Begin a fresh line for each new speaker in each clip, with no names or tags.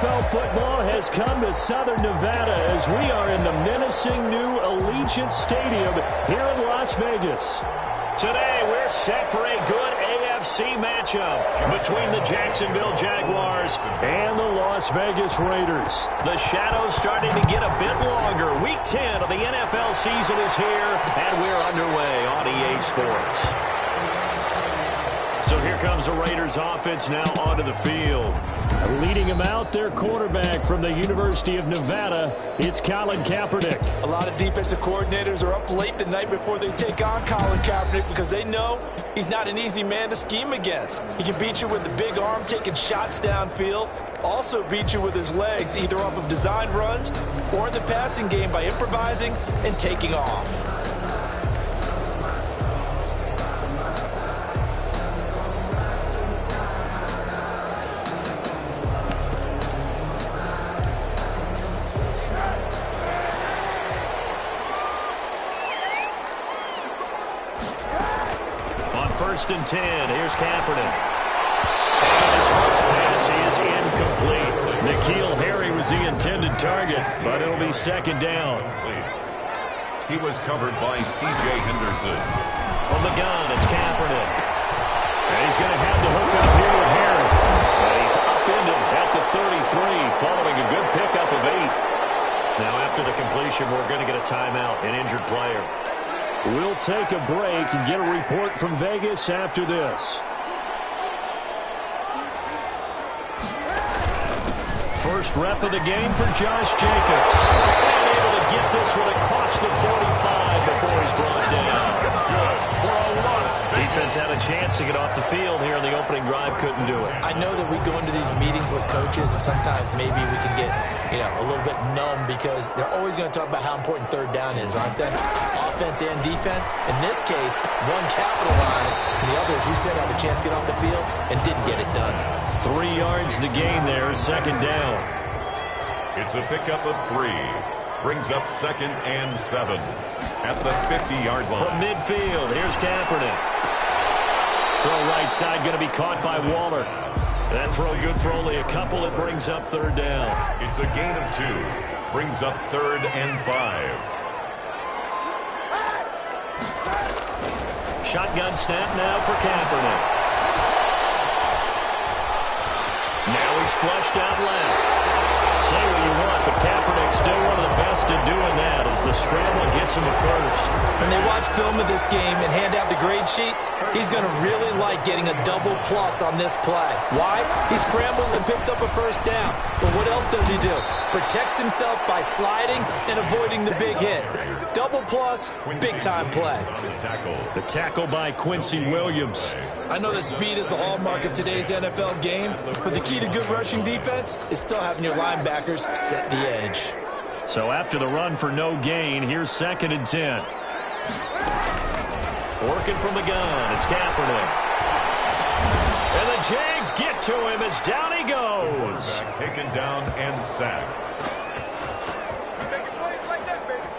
NFL football has come to Southern Nevada as we are in the menacing new Allegiant Stadium here in Las Vegas. Today, we're set for a good AFC matchup between the Jacksonville Jaguars and the Las Vegas Raiders. The shadow's starting to get a bit longer. Week 10 of the NFL season is here, and we're underway on EA Sports. So here comes the Raiders offense now onto the field. Leading them out, their quarterback from the University of Nevada, it's Colin Kaepernick.
A lot of defensive coordinators are up late the night before they take on Colin Kaepernick because they know he's not an easy man to scheme against. He can beat you with the big arm, taking shots downfield, also beat you with his legs, either off of designed runs or in the passing game by improvising and taking off.
First and 10. Here's Kaepernick. And his first pass is incomplete. N'Keal Harry was the intended target, but it'll be second down.
He was covered by C.J. Henderson.
From the gun, it's Kaepernick. And he's going to have to hook up here with Harry. And he's upended at the 33, following a good pickup of 8. Now, after the completion, we're going to get a timeout, an injured player. We'll take a break and get a report from Vegas after this. First rep of the game for Josh Jacobs. And able to get this one across the 45 before he's brought down. Defense had a chance to get off the field here in the opening drive, couldn't do it.
I know that we go into these meetings with coaches and sometimes maybe we can get, a little bit numb because they're always going to talk about how important third down is, aren't they? Offense and defense. In this case, one capitalized, and the other, as you said, had a chance to get off the field and didn't get it done.
3 yards the gain there, second down.
It's a pickup of 3. Brings up second and 7 at the 50-yard line.
From midfield, here's Kaepernick. Throw right side going to be caught by Waller. That throw good for only a couple. It brings up third down.
It's a gain of 2. Brings up third and 5.
Shotgun snap now for Kaepernick. Now he's flushed out left. Say what you want, but Kaepernick's still one of the best at doing that as the scramble gets him a first.
When they watch film of this game and hand out the grade sheets, he's going to really like getting a double plus on this play. Why? He scrambles and picks up a first down. But what else does he do? Protects himself by sliding and avoiding the big hit. Double plus, big-time play.
The tackle by Quincy Williams.
I know that speed is the hallmark of today's NFL game, but the key to good rushing defense is still having your linebackers set the edge.
So after the run for no gain, here's second and 10. Working from the gun, it's Kaepernick. And the Jags get to him as down he goes.
Taken down and sacked.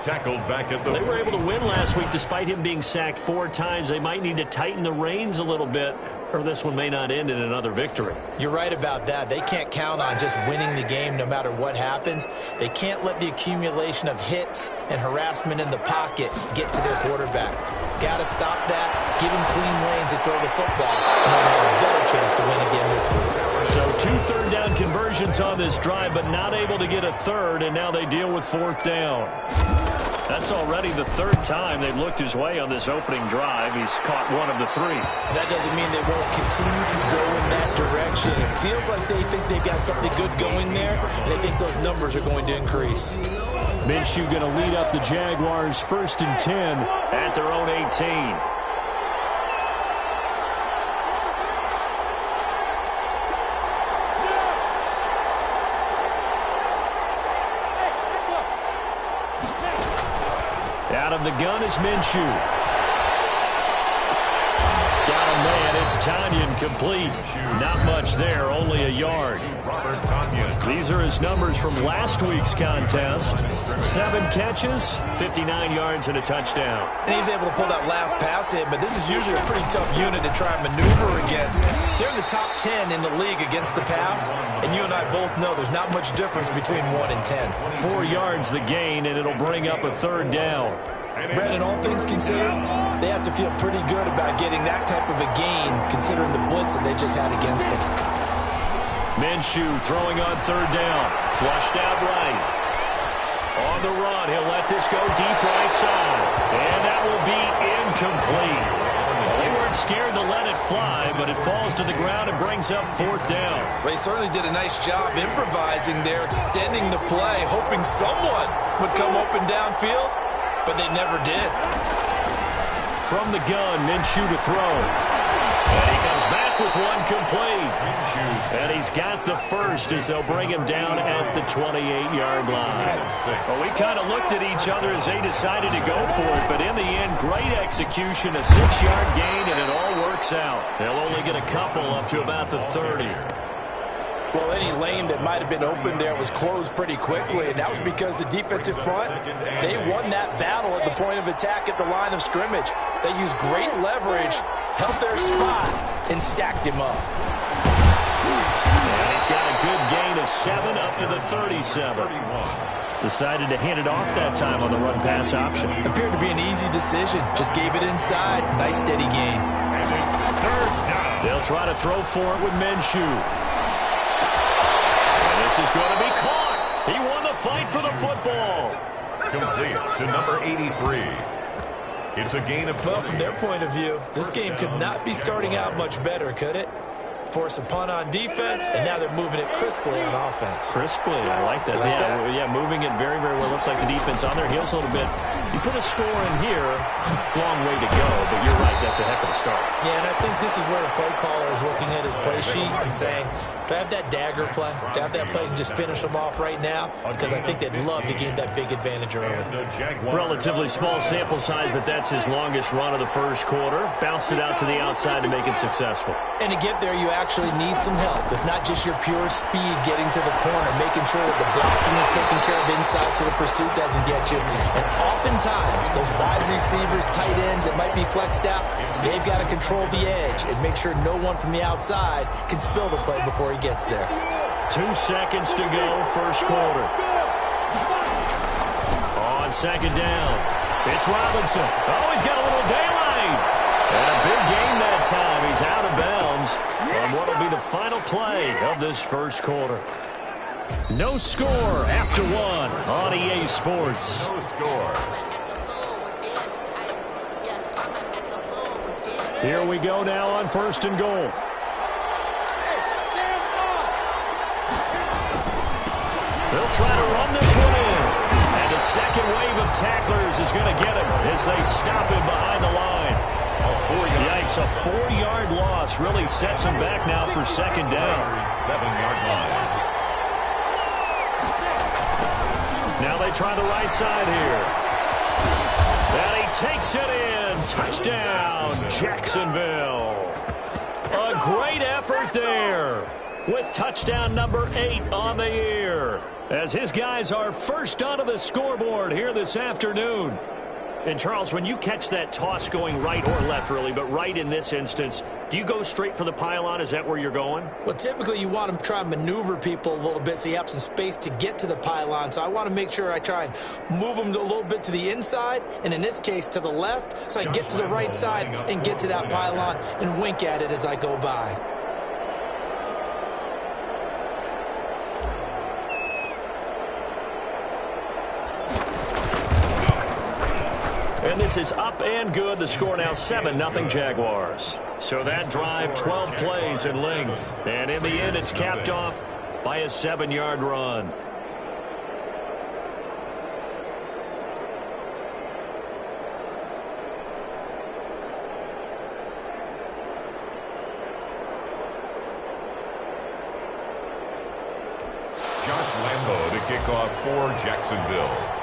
Tackled back at the...
They were able to win last week despite him being sacked 4 times. They might need to tighten the reins a little bit, or this one may not end in another victory.
You're right about that. They can't count on just winning the game no matter what happens. They can't let the accumulation of hits and harassment in the pocket get to their quarterback. Got to stop that, give him clean lanes to throw the football, and they'll have a better chance to win again this week.
So 2 third-down conversions on this drive, but not able to get a third, and now they deal with 4th down. That's already the 3rd time they've looked his way on this opening drive. He's caught 1 of the 3.
That doesn't mean they won't continue to go in that direction. It feels like they think they've got something good going there, and they think those numbers are going to increase.
Minshew going to lead up the Jaguars 1st and 10 at their own 18. Out of the gun is Minshew. Got a man. It's Tonyan complete. Not much there, only a yard.
Robert Tonyan.
These are his numbers from last week's contest. 7 catches, 59 yards, and a touchdown.
And he's able to pull that last pass in, but this is usually a pretty tough unit to try and maneuver against. They're in the top 10 in the league against the pass, and you and I both know there's not much difference between 1 and 10.
4 yards the gain, and it'll bring up a 3rd down.
Brandon, all things considered, they have to feel pretty good about getting that type of a gain, considering the blitz that they just had against them.
Minshew throwing on 3rd down. Flushed out right. On the run, he'll let this go deep right side. And that will be incomplete. They weren't scared to let it fly, but it falls to the ground and brings up 4th down.
Well, he certainly did a nice job improvising there, extending the play, hoping someone would come open downfield, but they never did.
From the gun, Minshew to throw. And he comes back with one complete. And he's got the first as they'll bring him down at the 28-yard line. Well, we kind of looked at each other as they decided to go for it, but in the end, great execution, a 6-yard gain, and it all works out. They'll only get a couple up to about the 30.
Well, any lane that might have been open there was closed pretty quickly, and that was because the defensive front, they won that battle at the point of attack at the line of scrimmage. They used great leverage, held their spot, and stacked him up.
And he's got a good gain of 7 up to the 37. Decided to hand it off that time on the run-pass option.
Appeared to be an easy decision. Just gave it inside. Nice steady gain.
They'll try to throw for it with Minshew. This is going to be caught. He won the fight for the football.
Complete to number 83. It's a gain of 20.
Well, from their point of view, this game could not be starting out much better, could it? Force a punt on defense, and now they're moving it crisply on offense.
Crisply, I like that. Yeah, moving it very, very well. Looks like the defense on their heels a little bit. You put a score in here, long way to go, but you're right, that's a heck of a start.
Yeah, and I think this is where the play caller is looking at his play sheet and saying, do I have that dagger play? Do I have that play and just finish them off right now? Because I think they'd love to gain that big advantage early.
Relatively small sample size, but that's his longest run of the first quarter. Bounced it out to the outside to make it successful.
And to get there, you actually need some help. It's not just your pure speed getting to the corner, making sure that the blocking is taken care of inside so the pursuit doesn't get you. And oftentimes, those wide receivers, tight ends that might be flexed out, they've got to control the edge and make sure no one from the outside can spill the play before he gets there.
2 seconds to go, first quarter. On 2nd down, it's Robinson. Oh, he's got a little daylight. And a big gain that time. He's out of bounds on what will be the final play of this first quarter. No score after 1 on EA Sports.
No score.
Here we go now on 1st and goal. They'll try to run this one in. And the second wave of tacklers is going to get him as they stop him behind the line. Yikes, a 4-yard loss really sets him back now for 2nd down.
7-yard line.
Now they try the right side here. And he takes it in. Touchdown, Jacksonville. A great effort there with touchdown number 8 on the year, as his guys are first onto the scoreboard here this afternoon. And, Charles, when you catch that toss going right or left, really, but right in this instance, do you go straight for the pylon? Is that where you're going?
Well, typically you want to try and maneuver people a little bit so you have some space to get to the pylon. So I want to make sure I try and move them a little bit to the inside, and in this case to the left, so I can get to the right side and get to that pylon and wink at it as I go by.
And this is up and good. The score now 7-0 Jaguars. So that drive, 12 plays in length. And in the end, it's capped off by a 7-yard run.
Josh Lambo to kick off for Jacksonville.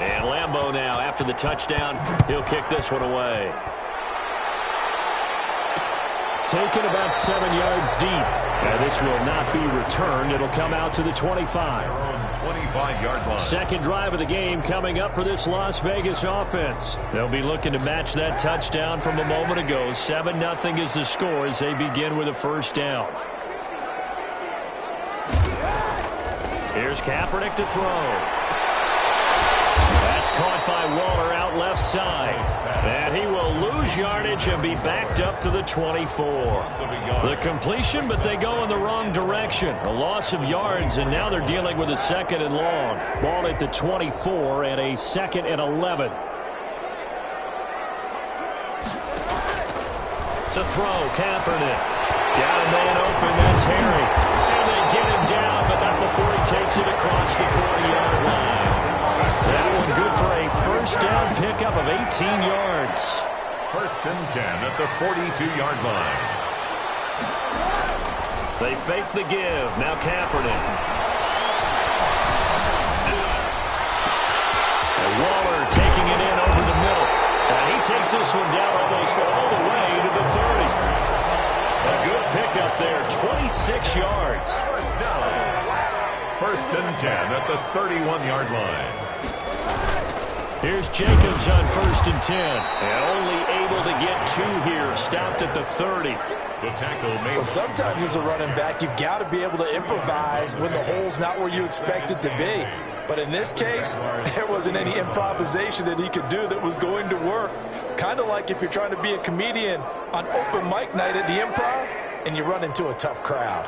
And Lambo now, after the touchdown, he'll kick this one away. taken about 7 yards deep. And this will not be returned. It'll come out to the 25.
25-yard line.
Second drive of the game coming up for this Las Vegas offense. They'll be looking to match that touchdown from a moment ago. 7-0 is the score as they begin with a first down. Here's Kaepernick to throw. That's caught by Waller out left side. And he will lose yardage and be backed up to the 24. The completion, but they go in the wrong direction. A loss of yards, and now they're dealing with a 2nd and long. Ball at the 24 and a 2nd and 11. To throw, Kaepernick. Got a man open, that's Harry. And they get him down, but not before he takes it across the 40-yard line. That one good for a first down pickup of 18 yards.
1st and 10 at the 42-yard line.
They fake the give. Now Kaepernick. And Waller taking it in over the middle. And he takes this one down almost all the way to the 30. A good pickup there, 26 yards.
First down. 1st and 10 at the 31-yard line.
Here's Jacobs on 1st and 10. And only able to get 2 here. Stopped at the 30.
The tackle made.
Well, sometimes as a running back, you've got to be able to improvise when the hole's not where you expect it to be. But in this case, there wasn't any improvisation that he could do that was going to work. Kind of like if you're trying to be a comedian on open mic night at the Improv and you run into a tough crowd.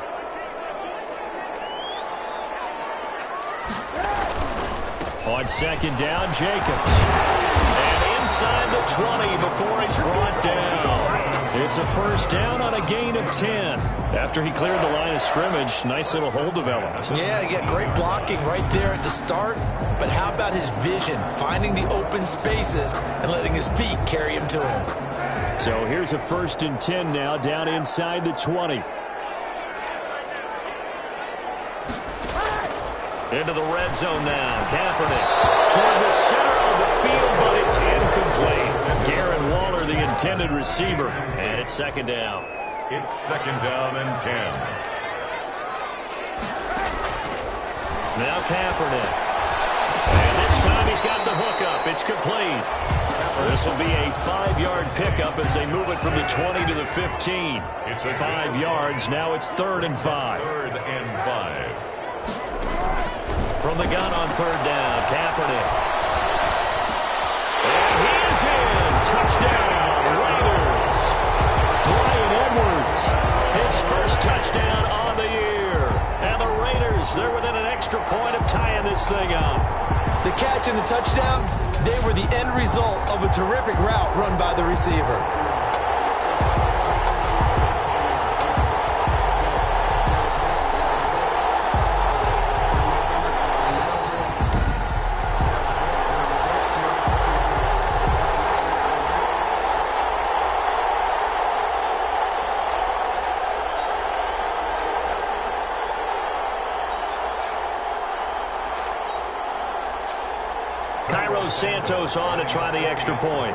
On 2nd down, Jacobs. And inside the 20 before he's brought down. It's a first down on a gain of 10. After he cleared the line of scrimmage, nice little hole developed.
Yeah, he got great blocking right there at the start. But how about his vision, finding the open spaces and letting his feet carry him to him.
So here's a 1st and 10 now down inside the 20. Into the red zone now. Kaepernick toward the center of the field, but it's incomplete. Darren Waller, the intended receiver, and it's 2nd down.
It's 2nd down and 10.
Now Kaepernick. And this time he's got the hook up. It's complete. This will be a 5-yard pickup as they move it from the 20 to the 15.
It's
5 yards. Now it's 3rd and 5.
3rd and 5.
From the gun on 3rd down, Kaepernick. And he is in. Touchdown, Raiders. Bryan Edwards, his first touchdown on the year. And the Raiders, they're within an extra point of tying this thing up.
The catch and the touchdown, they were the end result of a terrific route run by the receiver.
Cairo Santos on to try the extra point.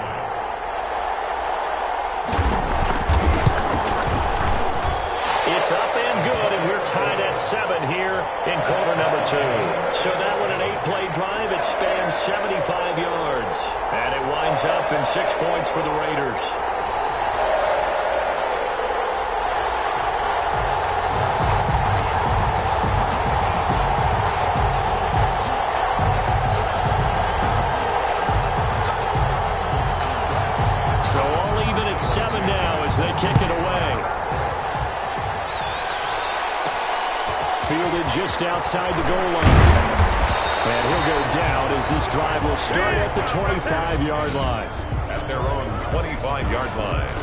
It's up and good, and we're tied at 7 here in quarter number 2. So that one, an 8-play drive. It spans 75 yards. And it winds up in 6 points for the Raiders. They kick it away. Fielded just outside the goal line. And he'll go down as this drive will start at the 25-yard line.
At their own 25-yard line.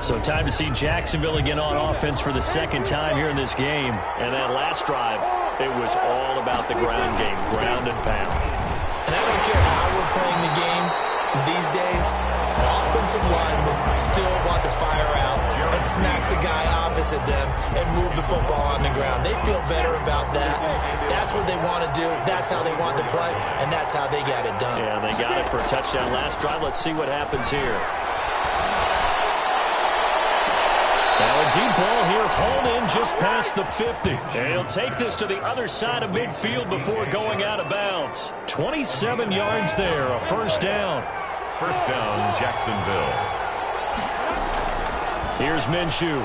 So time to see Jacksonville again on offense for the 2nd time here in this game. And that last drive, it was all about the ground game, ground and pound.
And I don't care how we're playing the game these days, offensive linemen still want to fire out and smack the guy opposite them and move the football on the ground. They feel better about that. That's what they want to do. That's how they want to play, and that's how they got it done.
Yeah, they got it for a touchdown last drive. Let's see what happens here. just past the 50. And he'll take this to the other side of midfield before going out of bounds. 27 yards there, a first down.
First down, Jacksonville.
Here's Minshew.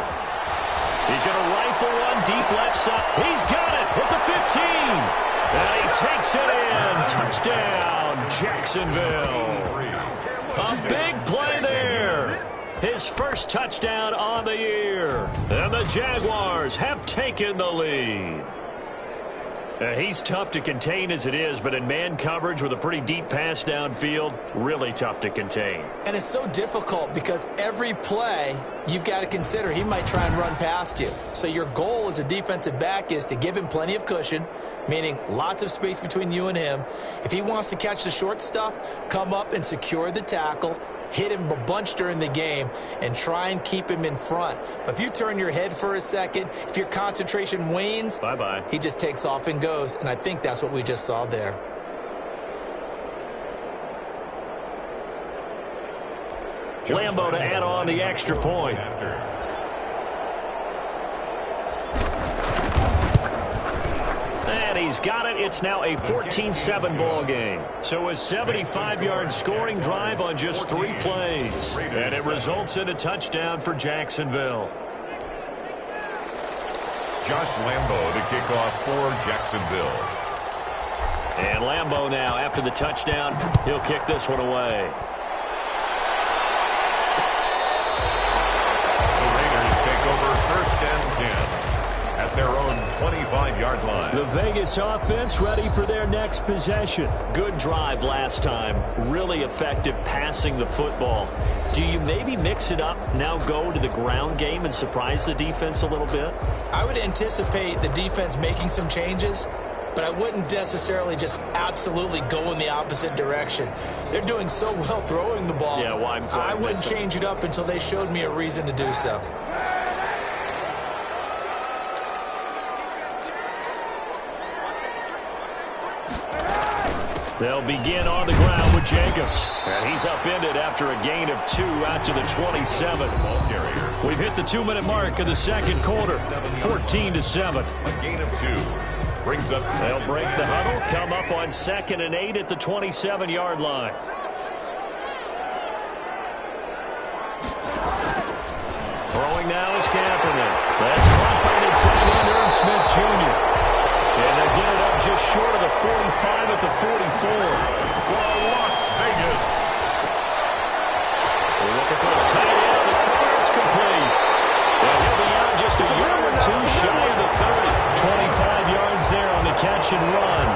He's going to rifle one deep left side. He's got it at the 15. And he takes it in. Touchdown, Jacksonville. A big play there. His first touchdown on the year. And the Jaguars have taken the lead. He's tough to contain as it is, but in man coverage with a pretty deep pass downfield, really tough to contain.
And it's so difficult because every play you've got to consider he might try and run past you. So your goal as a defensive back is to give him plenty of cushion, meaning lots of space between you and him. If he wants to catch the short stuff, come up and secure the tackle, hit him a bunch during the game, and try and keep him in front. But if you turn your head for a second, if your concentration wanes,
bye-bye.
He just takes off and goes, and I think that's what we just saw there.
Lambo to add on the extra point. And he's got it. It's now a 14-7 ball game. So a 75-yard scoring drive on just 3 plays. And it results in a touchdown for Jacksonville.
Josh Lambo to kick off for Jacksonville.
And Lambo now, after the touchdown, he'll kick this one away.
The Raiders take over first and 10 at their own 25-yard line.
The Vegas offense ready for their next possession. Good drive last time. Really effective passing the football. Do you maybe mix it up, now go to the ground game and surprise the defense a little bit?
I would anticipate the defense making some changes, but I wouldn't necessarily just absolutely go in the opposite direction. They're doing so well throwing the ball.
Yeah, well,
I wouldn't change it up until they showed me a reason to do so.
They'll begin on the ground with Jacobs. And he's upended after a gain of 2 out to the 27. We've hit the 2-minute mark of the second quarter. 14-7.
A gain of 2. Brings up.
They'll break the huddle, come up on 2nd and 8 at the 27-yard line. Throwing now is Kaepernick. That's caught by the tight end, Irv Smith Jr. And they'll get it up just short of the 45 at the 44.
Las Vegas.
We look at those tight end. The cover, it's complete. And he'll be out just a yard or 2 shy of the 30. 25 yards there on the catch and run.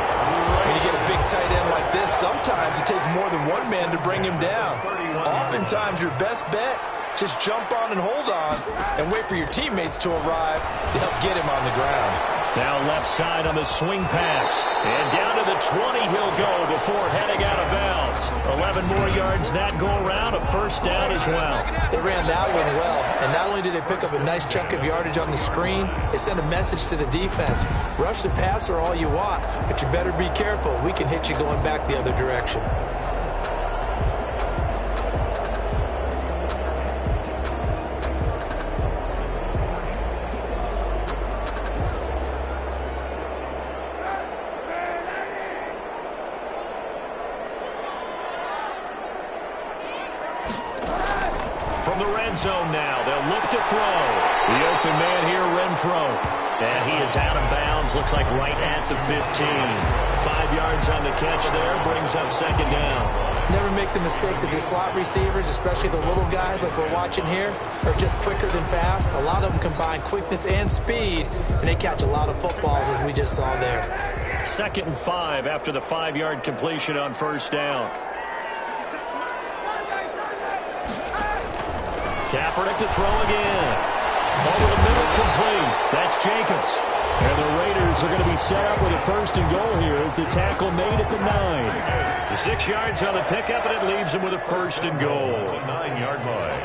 When you get a big tight end like this, sometimes it takes more than one man to bring him down. Oftentimes, your best bet, just jump on and hold on and wait for your teammates to arrive to help get him on the ground.
Now left side on the swing pass. And down to the 20 he'll go before heading out of bounds. 11 more yards that go around, a first down as well.
They ran that one well, and not only did they pick up a nice chunk of yardage on the screen, they sent a message to the defense. Rush the passer all you want, but you better be careful. We can hit you going back the other direction.
From the red zone now, they'll look to throw. The open man here, Renfro. And he is out of bounds, looks like right at the 15. 5 yards on the catch there, brings up 2nd down.
Never make the mistake that the slot receivers, especially the little guys like we're watching here, are just quicker than fast. A lot of them combine quickness and speed, and they catch a lot of footballs as we just saw there.
2nd and 5 after the 5-yard completion on first down. Kaepernick to throw again. Over the middle, complete. That's Jacobs. And the Raiders are going to be set up with a 1st and goal here as the tackle made at the 9. The 6 yards on the pickup, and it leaves them with a 1st and goal.
9-yard line.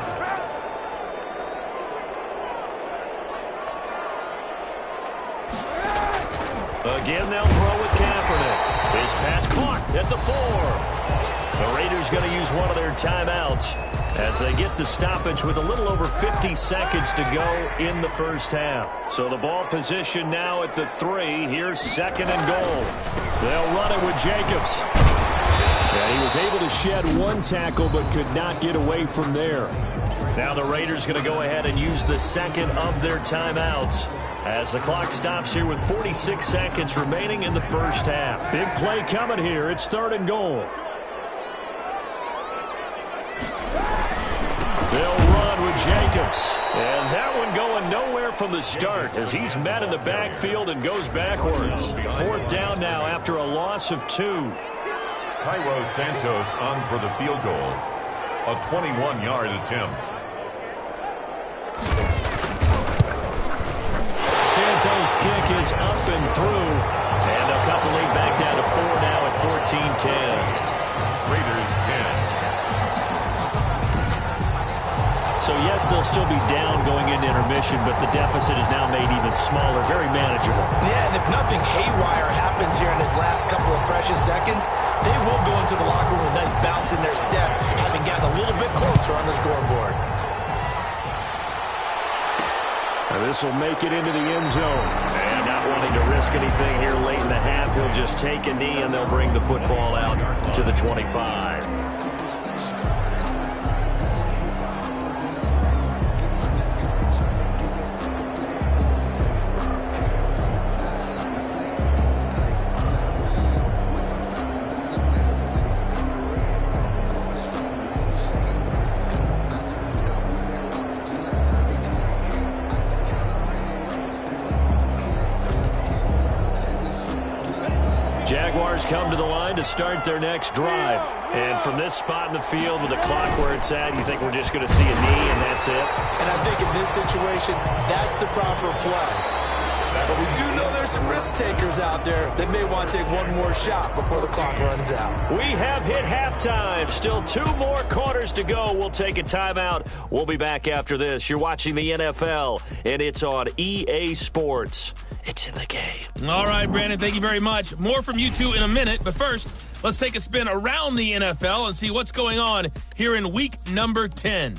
Again, they'll throw with Kaepernick. His pass caught at the 4. The Raiders going to use one of their timeouts as they get the stoppage with a little over 50 seconds to go in the first half. So the ball position now at the 3. Here's 2nd and goal. They'll run it with Jacobs. And he was able to shed one tackle but could not get away from there. Now the Raiders going to go ahead and use the second of their timeouts as the clock stops here with 46 seconds remaining in the first half. Big play coming here. It's 3rd and goal. They'll run with Jacobs. And that one going nowhere from the start as he's met in the backfield and goes backwards. 4th down now after a loss of 2.
Cairo Santos on for the field goal. A 21-yard attempt.
Santos' kick is up and through. And they'll cut the lead back down to 4 now at 14-10.
Raiders 10.
So, yes, they'll still be down going into intermission, but the deficit is now made even smaller, very manageable.
Yeah, and if nothing haywire happens here in this last couple of precious seconds, they will go into the locker room with a nice bounce in their step, having gotten a little bit closer on the scoreboard.
And this will make it into the end zone. And not wanting to risk anything here late in the half, he'll just take a knee, and they'll bring the football out to the 25. Jaguars come to the line to start their next drive. And from this spot in the field with the clock where it's at, you think we're just going to see a knee and that's it?
And I think in this situation, that's the proper play. But we do know there's some risk takers out there that may want to take one more shot before the clock runs out.
We have hit halftime. Still 2 more quarters to go. We'll take a timeout. We'll be back after this. You're watching the NFL, and it's on EA Sports. It's in the game.
All right, Brandon, thank you very much. More from you two in a minute. But first, let's take a spin around the NFL and see what's going on here in week number 10.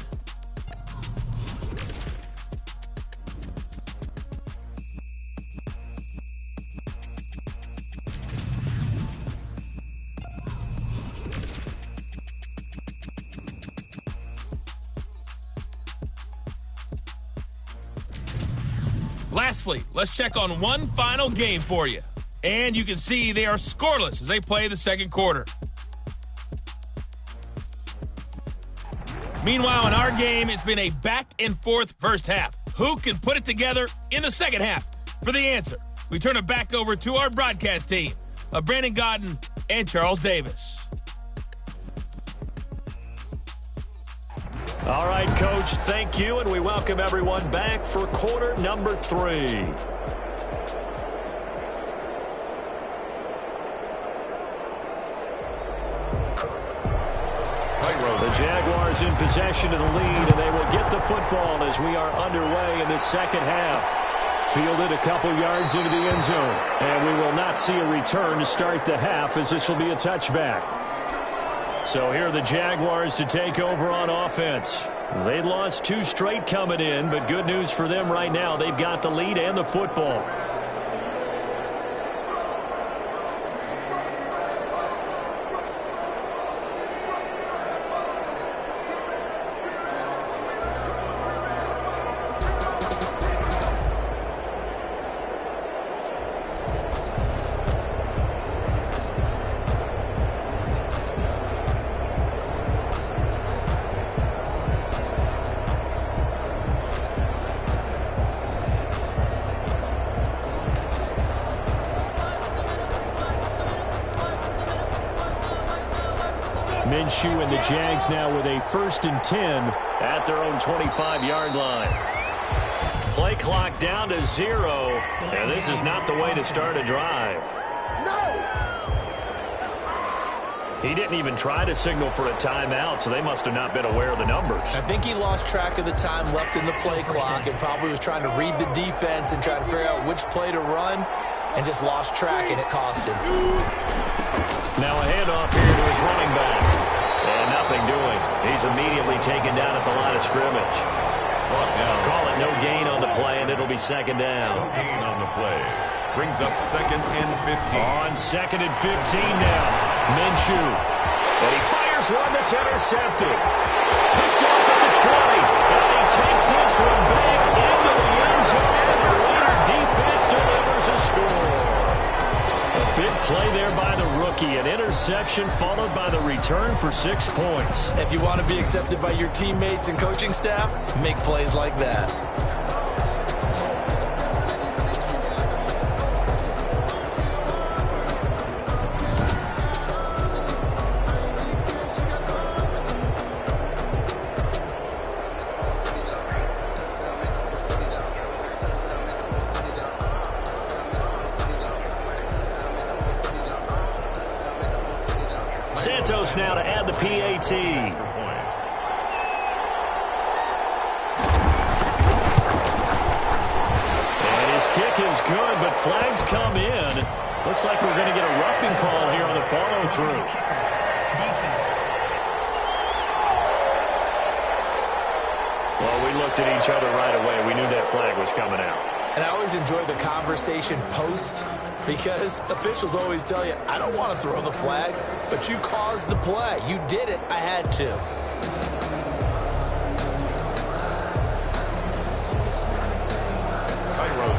Lastly, let's check on one final game for you. And you can see they are scoreless as they play the second quarter. Meanwhile, in our game, it's been a back-and-forth first half. Who can put it together in the second half? For the answer, we turn it back over to our broadcast team of Brandon Gaudin and Charles Davis.
All right, Coach, thank you, and we welcome everyone back for quarter number 3. The Jaguars in possession of the lead, and they will get the football as we are underway in the second half. Fielded a couple yards into the end zone, and we will not see a return to start the half as this will be a touchback. So here are the Jaguars to take over on offense. They'd lost 2 straight coming in, but good news for them right now. They've got the lead and the football. Minshew and the Jags now with a 1st and 10 at their own 25-yard line. Play clock down to 0, and this is not the way to start a drive. He didn't even try to signal for a timeout, so they must have not been aware of the numbers.
I think he lost track of the time left in the play clock and probably was trying to read the defense and try to figure out which play to run and just lost track, and it cost him.
Now a handoff here to his running back. He's immediately taken down at the line of scrimmage. Call it no gain on the play, and it'll be second down.
No gain on the play. Brings up 2nd and 15.
On 2nd and 15 now. Minshew. And he fires one that's intercepted. Picked off at the 20. And he takes this one back into the end zone. And the Raider defense delivers a score. A big play there by the rookie. An interception followed by the return for 6 points.
If you want to be accepted by your teammates and coaching staff, make plays like that.
Santos now to add the PAT. And his kick is good, but flags come in. Looks like we're going to get a roughing call here on the follow-through. Well, we looked at each other right away. We knew that flag was coming out.
And I always enjoy the conversation post because officials always tell you, I don't want to throw the flag, but you caused the play. You did it. I had to.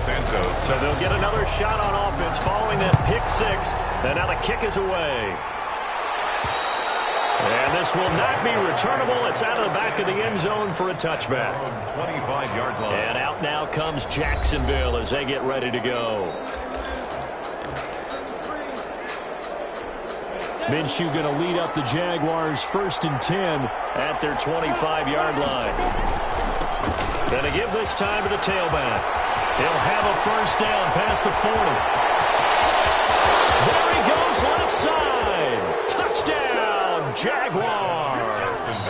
Santos.
So they'll get another shot on offense following that pick six. And now the kick is away. And this will not be returnable. It's out of the back of the end zone for a touchback.
25-yard line.
And out now comes Jacksonville as they get ready to go. Minshew going to lead up the Jaguars 1st and 10 at their 25-yard line. Going to give this time to the tailback. He'll have a first down past the 40. There he goes left side. Touchdown, Jaguars.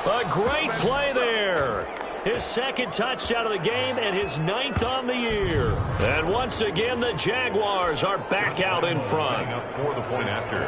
A great play there. His 2nd touchdown of the game and his 9th on the year. And once again, the Jaguars are back out in front.
For the point after.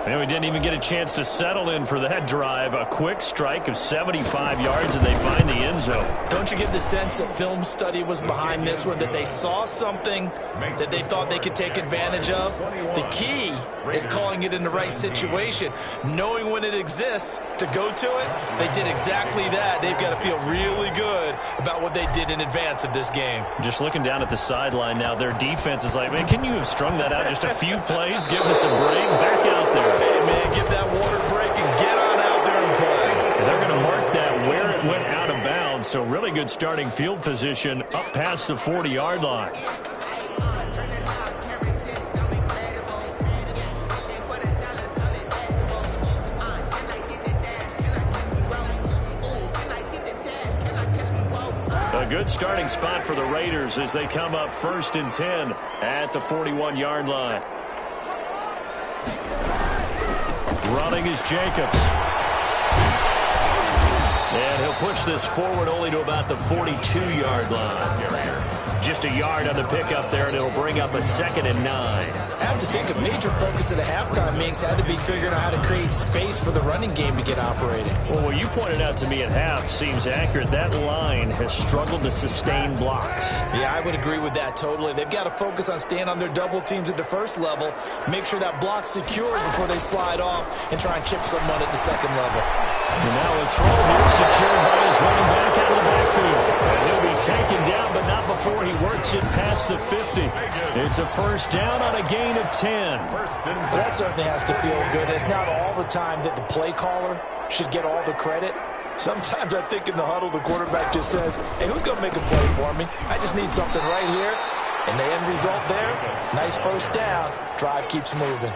And we didn't even get a chance to settle in for that drive. A quick strike of 75 yards, and they find the end zone.
Don't you get the sense that film study was behind this one, that they saw something that they thought they could take advantage of? The key is calling it in the right situation, knowing when it exists to go to it. They did exactly that. They've got to feel really good about what they did in advance of this game.
Just looking down at the sideline now, their defense is like, man, can you have strung that out just a few plays? Give us a break. Back out there.
Hey, man, give that water break and get on out there and play.
And they're going to mark that where it went out of bounds. So really good starting field position up past the 40-yard line. A good starting spot for the Raiders as they come up 1st and 10 at the 41-yard line. Running is Jacobs. And he'll push this forward only to about the 42-yard line. Just a yard on the pickup there, and it'll bring up a 2nd and 9.
I have to think a major focus of the halftime mix had to be figuring out how to create space for the running game to get operating.
Well, what you pointed out to me at half seems accurate. That line has struggled to sustain blocks.
Yeah, I would agree with that totally. They've got to focus on staying on their double teams at the first level, make sure that block's secured before they slide off and try and chip someone at the second level.
And now a throw here secured by his running back out of the backfield. And he'll be taken down, but not before he works it past the 50. It's a first down on a gain of 10.
That certainly has to feel good. It's not all the time that the play caller should get all the credit. Sometimes I think in the huddle, the quarterback just says, hey, who's going to make a play for me? I just need something right here. And the end result there, nice first down. Drive keeps moving.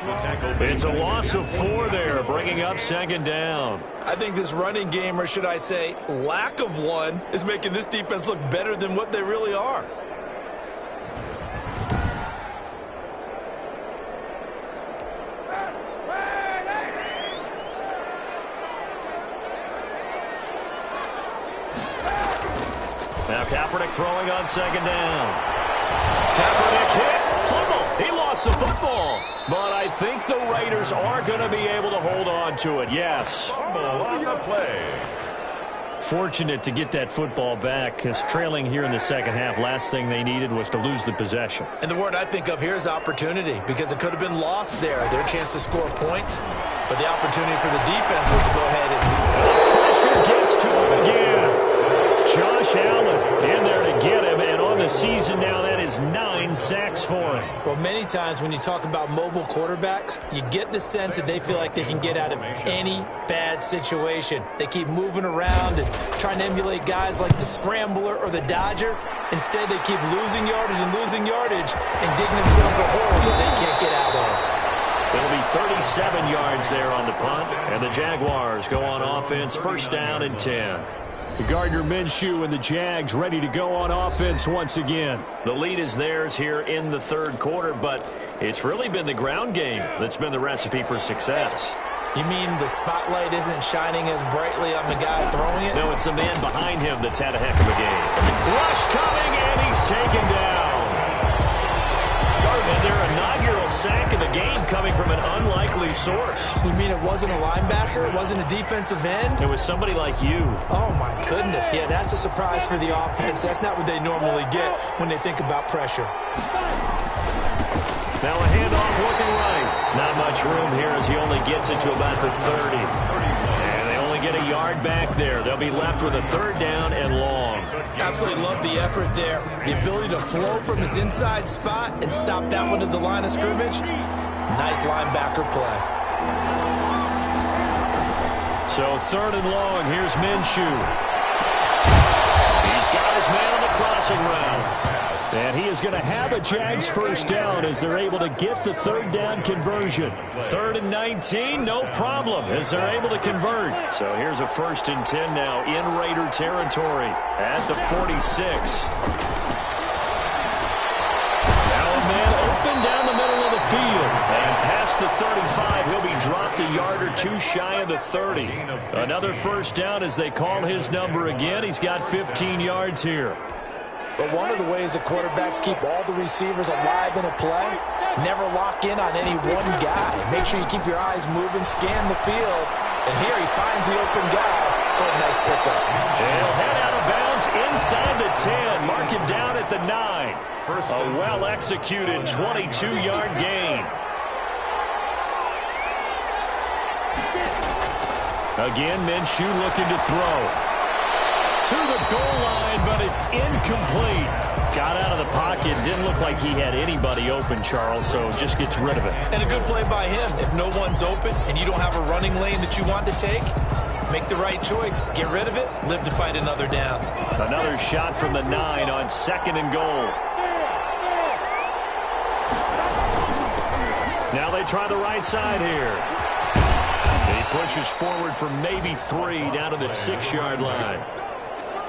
It's a loss of 4 there, bringing up 2nd down.
I think this running game, or should I say lack of one, is making this defense look better than what they really are. Now Kaepernick throwing on 2nd down. Kaepernick hit, fumble, he lost
lost the football. But I think the Raiders are going to be able to hold on to it, yes.
Fumble on the play.
Fortunate to get that football back, because trailing here in the second half, last thing they needed was to lose the possession.
And the word I think of here is opportunity, because it could have been lost there, their chance to score points. But the opportunity for the defense was to go ahead and...
Pressure gets to him again. Josh Allen in there to get him, and on the season now, that is 9 sacks for him.
Well, many times when you talk about mobile quarterbacks, you get the sense that they feel like they can get out of any bad situation. They keep moving around and trying to emulate guys like the Scrambler or the Dodger. Instead, they keep losing yardage and digging themselves a hole that they can't get out of.
It'll be 37 yards there on the punt, and the Jaguars go on offense, first down and 10. Gardner Minshew and the Jags ready to go on offense once again. The lead is theirs here in the third quarter, but it's really been the ground game that's been the recipe for success.
You mean the spotlight isn't shining as brightly on the guy throwing it?
No, it's the man behind him that's had a heck of a game. Rush coming, and he's taken down. And their inaugural sack of the game coming from an unlikely source.
You mean it wasn't a linebacker? It wasn't a defensive end?
It was somebody like you.
Oh, my goodness. Yeah, that's a surprise for the offense. That's not what they normally get when they think about pressure.
Now a handoff looking right. Not much room here as he only gets it to about the 30. And they only get a yard back there. They'll be left with a third down and long.
Absolutely love the effort there. The ability to flow from his inside spot and stop that one at the line of scrimmage. Nice linebacker play.
So third and long, here's Minshew. He's got his man on the crossing route. And he is going to have a Jags first down as they're able to get the third down conversion. 3rd and 19, no problem as they're able to convert. So here's a 1st and 10 now in Raider territory at the 46. Now a man open down the middle of the field. And past the 35, he'll be dropped a yard or two shy of the 30. Another first down as they call his number again. He's got 15 yards here.
But one of the ways the quarterbacks keep all the receivers alive in a play, never lock in on any one guy. Make sure you keep your eyes moving, scan the field, and here he finds the open guy for a nice pickup.
He'll head out of bounds inside the 10, mark it down at the 9. A well-executed 22-yard gain. Again, Minshew looking to throw. To the goal line, but it's incomplete. Got out of the pocket. Didn't look like he had anybody open, Charles, so just gets rid of it.
And a good play by him. If no one's open and you don't have a running lane that you want to take, make the right choice. Get rid of it. Live to fight another down.
Another shot from the 9 on 2nd and goal. Now they try the right side here. He pushes forward for maybe 3 down to the 6-yard line.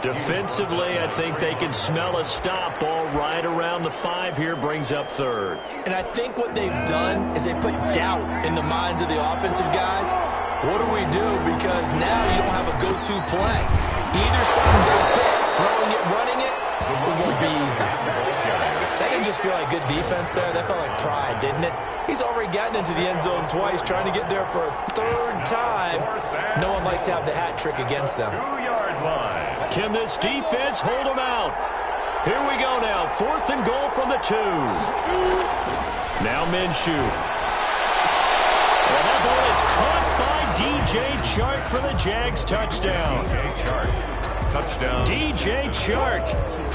Defensively, I think they can smell a stop. Ball right around the 5 here, brings up 3rd.
And I think what they've done is they put doubt in the minds of the offensive guys. What do we do? Because now you don't have a go-to play. Either side they pick, throwing it, running it, it won't be easy. That didn't just feel like good defense there. That felt like pride, didn't it? He's already gotten into the end zone twice, trying to get there for a 3rd time. No one likes to have the hat trick against them.
2-yard line.
Can this defense hold them out? Here we go now. 4th and goal from the 2. Now Minshew. And that ball is caught by DJ Chark for the Jags touchdown.
DJ Chark. Touchdown.
DJ Chark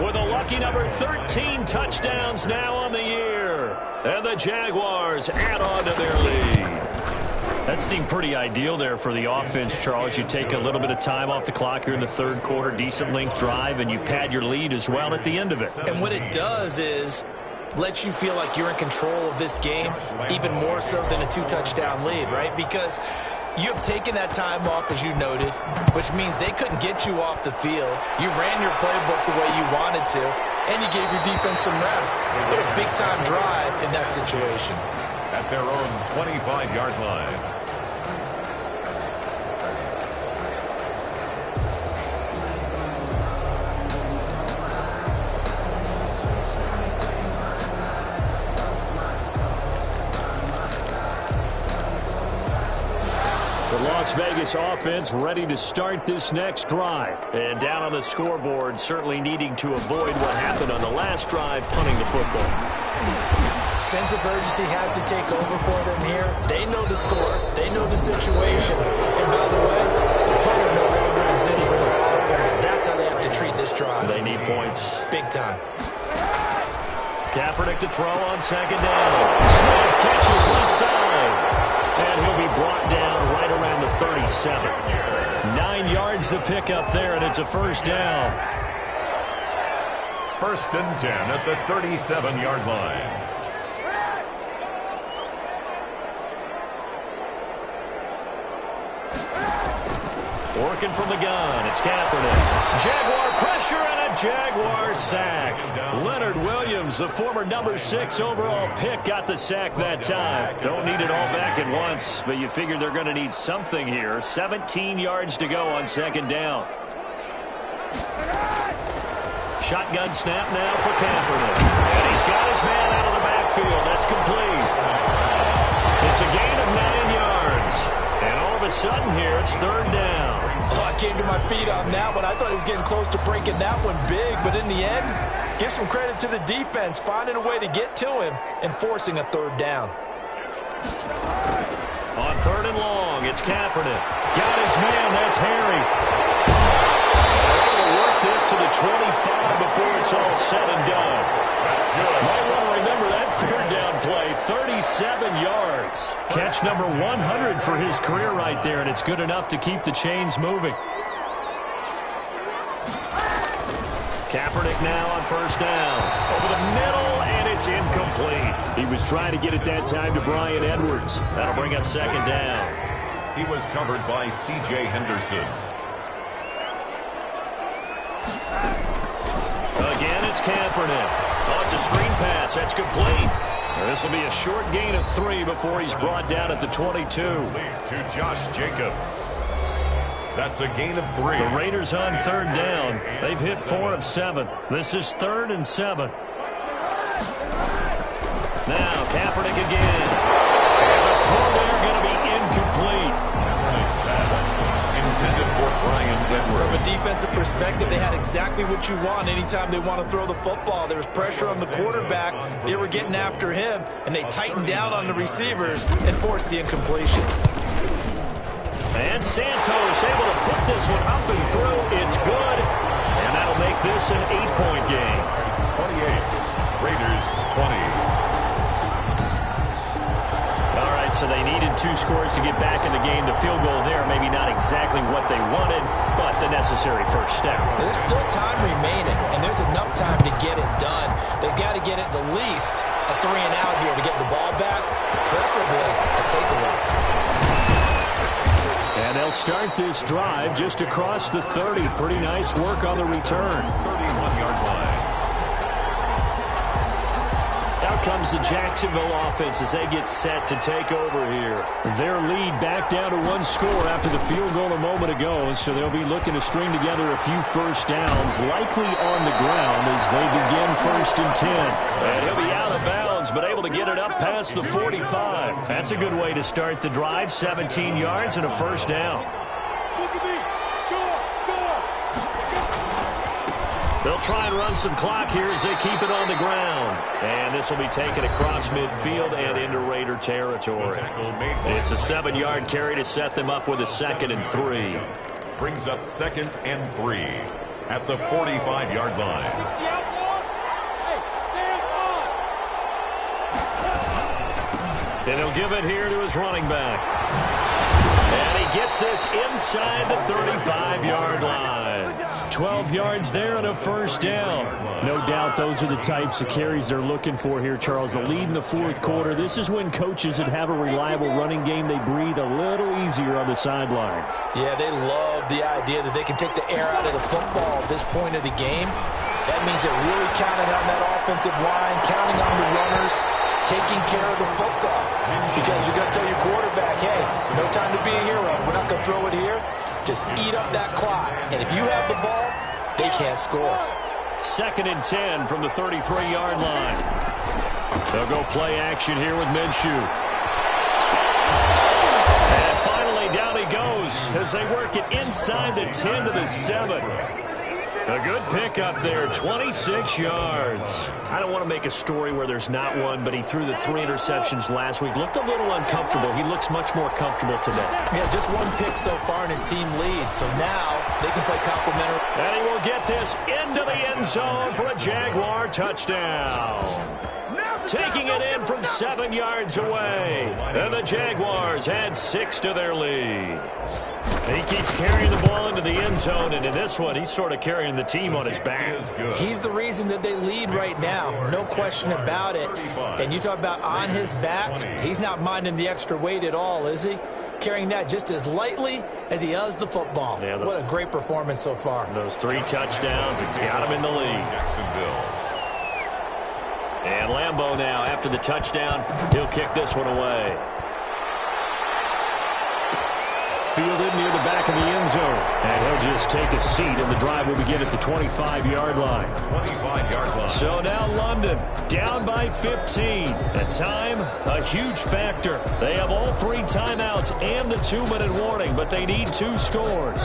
with a lucky number 13 touchdowns now on the year. And the Jaguars add on to their lead. That seemed pretty ideal there for the offense, Charles. You take a little bit of time off the clock here in the 3rd quarter, decent length drive, and you pad your lead as well at the end of it.
And what it does is let you feel like you're in control of this game, even more so than a 2-touchdown lead, right? Because you have taken that time off, as you noted, which means they couldn't get you off the field. You ran your playbook the way you wanted to, and you gave your defense some rest. What a big-time drive in that situation.
At their own 25-yard line.
this offense ready to start this next drive. And down on the scoreboard, certainly needing to avoid what happened on the last drive, punting the football.
Sense of urgency has to take over for them here. They know the score. They know the situation. And by the way, the punter no longer exists for their offense. That's how they have to treat this drive.
They need points.
Big time.
Kaepernick to throw on second down. Smith catches left side. And he'll be brought down right around the 37. 9 yards to pick up there, and it's a first down.
1st and 10 at the 37-yard line.
Working from the gun, it's Kaepernick. Jaguar pressure and a Jaguar sack. Leonard Williams, the former number 6 overall pick, got the sack that time. Don't need it all back at once, but you figure they're going to need something here. 17 yards to go on second down. Shotgun snap now for Kaepernick. And he's got his man out of the backfield. That's complete. It's a gain of 9 yards. And all of a sudden here, it's third down.
Oh, I came to my feet on that one. I thought he was getting close to breaking that one big, but in the end, give some credit to the defense, finding a way to get to him and forcing a third down.
On third and long, it's Kaepernick. Got his man, that's Harry. Able to work this to the 25 before it's all said and done. That's good. Might want to remember that third down play, 37 yards. Catch number 100 for his career right there, and it's good enough to keep the chains moving. Kaepernick now on first down. Over the middle, and it's incomplete. He was trying to get it that time to Bryan Edwards. That'll bring up second down.
He was covered by C.J. Henderson.
Again, it's Kaepernick. Oh, it's a screen pass. That's complete. This will be a short gain of 3 before he's brought down at the 22.
To Josh Jacobs. That's a gain of 3.
The Raiders on third down. They've hit 4 of 7. This is 3rd and 7. Now, Kaepernick again. And the throw there going to be incomplete.
Nice pass. Intended for Bryan Edwards.
From a defensive perspective, they had exactly what you want anytime they want to throw the football. There was pressure on the quarterback. They were getting after him, and they tightened down on the receivers and forced the incompletion.
And Santos able to put this one up and through. It's good. And that'll make this an 8-point game.
28. Raiders 20.
All right, so they needed 2 scores to get back in the game. The field goal there, maybe not exactly what they wanted, but the necessary first step.
There's still time remaining, and there's enough time to get it done. They've got to get at the least a 3 and out here to get the ball back, preferably a takeaway.
And they'll start this drive just across the 30. Pretty nice work on the return.
31-yard line.
Out comes the Jacksonville offense as they get set to take over here. Their lead back down to 1 score after the field goal a moment ago, so they'll be looking to string together a few first downs, likely on the ground as they begin 1st and 10. And he'll be out of bounds, but able to get it up past the 45. That's a good way to start the drive, 17 yards and a first down. They'll try and run some clock here as they keep it on the ground. And this will be taken across midfield and into Raider territory. It's a 7-yard carry to set them up with a 2nd and 3.
Brings up 2nd and 3 at the 45-yard line.
And he'll give it here to his running back. And he gets this inside the 35-yard line. 12 yards there and a first down. No doubt those are the types of carries they're looking for here, Charles. The lead in the 4th quarter. This is when coaches that have a reliable running game, they breathe a little easier on the sideline.
Yeah, they love the idea that they can take the air out of the football at this point of the game. That means they're really counting on that offensive line, counting on the runners, taking care of the football. Because you're going to tell your quarterback, hey, no time to be a hero. We're not going to throw it here. Just eat up that clock. And if you have the ball, they can't score.
2nd and 10 from the 33-yard line. They'll go play action here with Minshew. And finally down he goes. as they work it inside the 10 to the 7. A good pickup there, 26 yards. I don't want to make a story where there's not one, but he threw the 3 interceptions last week. Looked a little uncomfortable. He looks much more comfortable today.
Yeah, just 1 pick so far and his team leads. So now they can play complimentary.
And he will get this into the end zone for a Jaguar touchdown. Taking it in from 7 yards away. And the Jaguars add 6 to their lead. He keeps carrying the ball into the end zone, and in this one, he's sort of carrying the team on his back.
He's the reason that they lead right now. No question about it. And you talk about on his back, he's not minding the extra weight at all, is he? Carrying that just as lightly as he does the football. Yeah, what a great performance so far.
Those 3 touchdowns, it's got him in the lead. And Lambeau now, after the touchdown, he'll kick this one away. Fielded near the back of the end zone. And he'll just take a seat, and the drive will begin at the 25-yard line.
25-yard line.
So now London down by 15. At time, a huge factor. They have all 3 timeouts and the 2-minute warning, but they need 2 scores.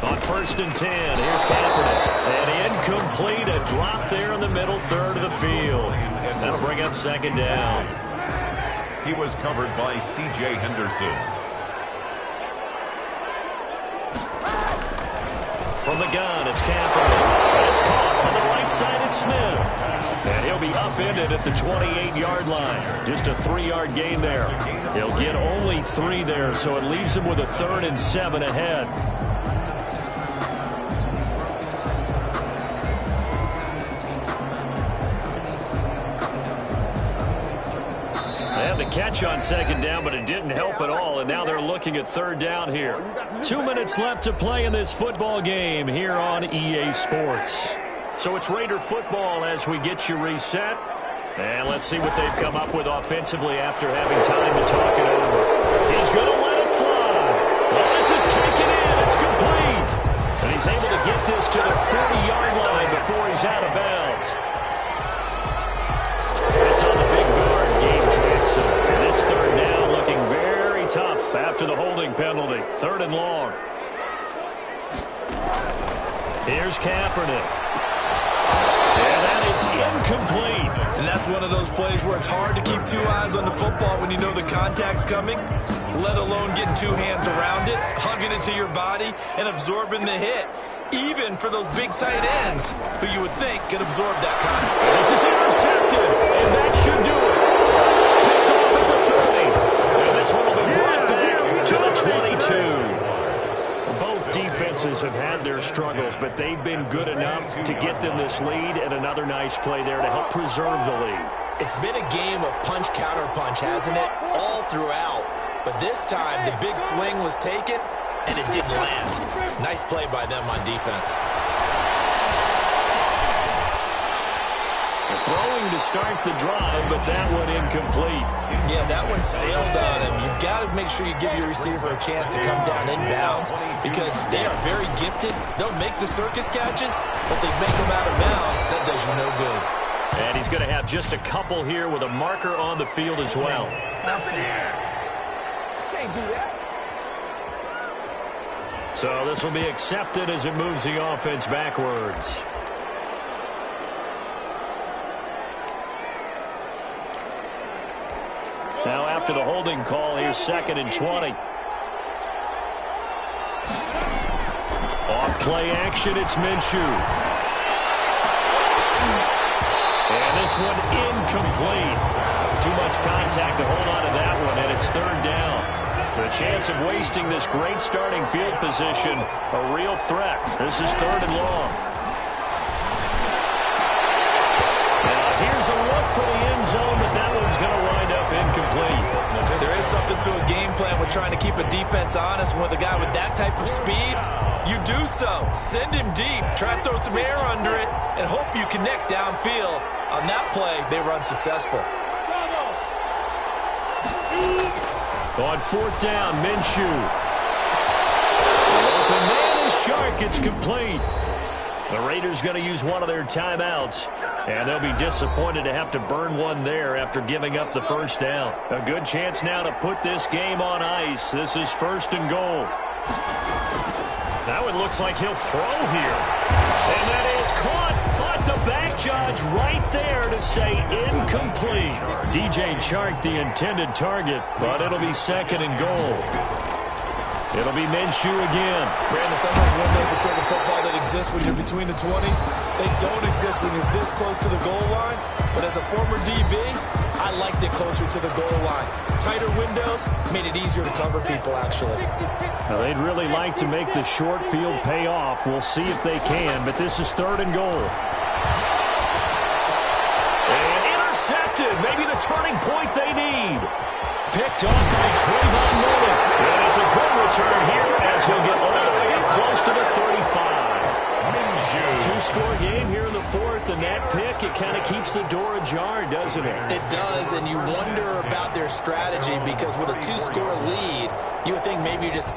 On 1st and 10, here's Kaepernick. And incomplete, a drop there in the middle third of the field. That'll bring up 2nd down.
He was covered by C.J. Henderson.
From the gun, it's Kaepernick. And it's caught on the right side, it's Smith. And he'll be upended at the 28-yard line. Just a 3-yard gain there. He'll get only 3 there, so it leaves him with a 3rd and 7 ahead. The catch on 2nd down, but it didn't help at all, and now they're looking at 3rd down here. 2 minutes left to play in this football game here on EA Sports. So it's Raider football as we get you reset. And let's see what they've come up with offensively after having time to talk it over. He's going to let it fly. Well, this is taken in. It's complete. And he's able to get this to the 40-yard line before he's out of bounds. It's on the big guard, Gabe Jackson. And this 3rd down looking very tough after the holding penalty. 3rd and long. Here's Kaepernick. And that is incomplete.
And that's one of those plays where it's hard to keep 2 eyes on the football when you know the contact's coming, let alone getting 2 hands around it, hugging it to your body, and absorbing the hit. Even for those big tight ends who you would think could absorb that kind.
This is intercepted, and that should do it. Picked off at the 30. And this one will be brought back to the 22. Both defenses have had their struggles, but they've been good enough to get them this lead, and another nice play there to help preserve the lead.
It's been a game of punch-counter-punch, hasn't it? All throughout. But this time, the big swing was taken, and it didn't land. Nice play by them on defense.
Throwing to start the drive, but that one incomplete.
Yeah, that one sailed on him. You've got to make sure you give your receiver a chance to come down inbounds because they are very gifted. They'll make the circus catches, but they make them out of bounds. That does you no good.
And he's going to have just a couple here with a marker on the field as well.
Can't do that.
So this will be accepted as it moves the offense backwards. Now after the holding call, here's 2nd and 20. Off play action, it's Minshew. And this one incomplete. Too much contact to hold on to that one, and it's 3rd down. The chance of wasting this great starting field position, a real threat. This is 3rd and long. Now here's a look for the end zone, but that one's going to wind up incomplete.
There is something to a game plan with trying to keep a defense honest. With a guy with that type of speed, you do so. Send him deep, try to throw some air under it, and hope you connect downfield. On that play, they run successful.
On 4th down, Minshew. The open man is Shark. It's complete. The Raiders going to use one of their timeouts, and they'll be disappointed to have to burn one there after giving up the first down. A good chance now to put this game on ice. This is 1st and goal. Now it looks like he'll throw here. And that is caught, but the back judge right there to say incomplete. DJ Chark, the intended target, but it'll be 2nd and goal. It'll be Minshew again.
Brandon, some of those windows to throw the football that exist when you're between the 20s, they don't exist when you're this close to the goal line. But as a former DB, I liked it closer to the goal line. Tighter windows made it easier to cover people, actually.
Now, they'd really like to make the short field pay off. We'll see if they can, but this is 3rd and goal. And intercepted. Maybe the turning point they need. Picked up by Trayvon Mullen. And it's a good return here as he'll get all the way up close to the 35. Two-score game here in the 4th, and that pick, it kind of keeps the door ajar, doesn't it?
It does, and you wonder about their strategy because with a 2-score lead, you would think maybe you just